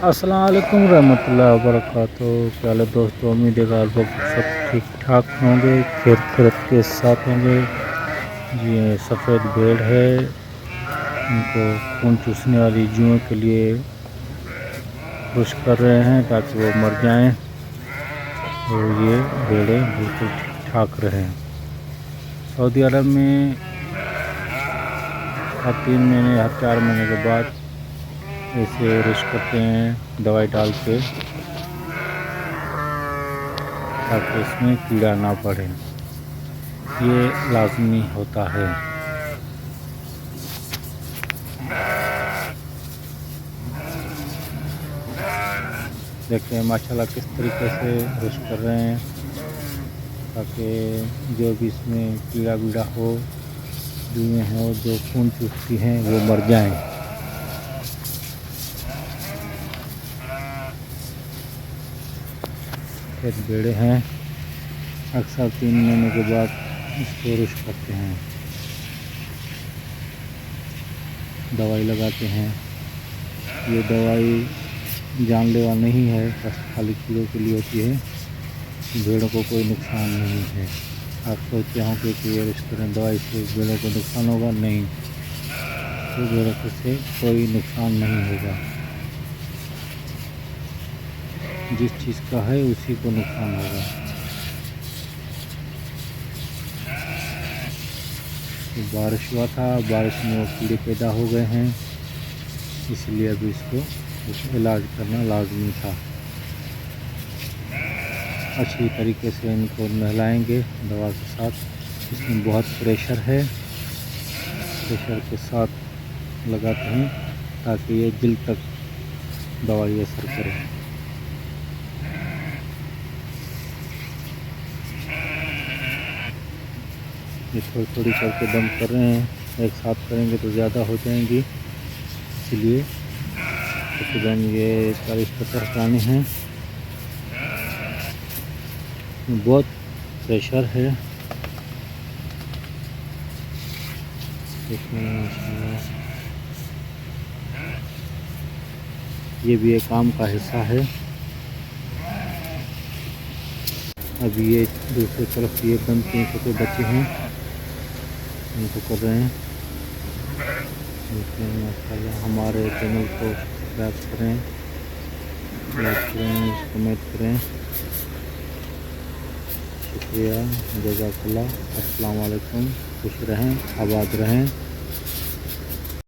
अस्सलाम वालेकुम रहमतुल्लाहि व बरकातुहू। पहले दोस्तों उम्मीद है आप लोग सब ठीक ठाक होंगे, खैरियत के साथ होंगे। ये सफ़ेद भेड़ है, इनको खून चूसने वाली जुओं के लिए पुश कर रहे हैं ताकि वो मर जाएं और ये भेड़ें बिल्कुल ठीक ठाक रहें। सऊदी अरब में हर 3 महीने हर 4 महीने के बाद ऐसे रिश करते हैं दवाई डाल के ताकि इसमें कीड़ा ना पड़े। ये लाजमी होता है। देखते हैं माशाल्लाह किस तरीके से रिश कर रहे हैं ताकि जो भी इसमें कीड़ा वीड़ा हो, जुएँ हो जो खून चूसती हैं वो मर जाएं। एक भेड़े हैं, अक्सर 3 महीने के बाद इसको रिश करते हैं, दवाई लगाते हैं। ये दवाई जानलेवा नहीं है, बस खाली कीड़ों के लिए होती है। भेड़ों को कोई नुकसान नहीं है। आप सोचते होंगे कि ये रिश करें दवाई से भेड़ों को नुकसान होगा, नहीं, तो भेड़ों से कोई नुकसान नहीं होगा। जिस चीज़ का है उसी को नुकसान होगा। तो बारिश हुआ था, बारिश में वो कीड़े पैदा हो गए हैं, इसलिए अभी इसको इलाज करना लाजमी था। अच्छी तरीके से इनको नहलाएंगे दवा के साथ। इसमें बहुत प्रेशर है, प्रेशर के साथ लगाते हैं ताकि ये दिल तक दवाई असर करे। ये थोड़ी थोड़ी करके दम कर रहे हैं, एक साथ करेंगे तो ज़्यादा हो जाएंगी, इसलिए तकरीबन ये 40-50 प्राणी हैं। बहुत प्रेशर है, ये भी एक काम का हिस्सा है। अभी ये दूसरी तरफ ये बंद 3 छोटे बच्चे हैं, इनको कर रहे हैं। माशाल्लाह हमारे चैनल को सब्सक्राइब करें, लाइक करें, कमेंट करें। शुक्रिया, जज़ाकल्लाह। अस्सलाम वालेकुम। खुश रहें, आबाद रहें।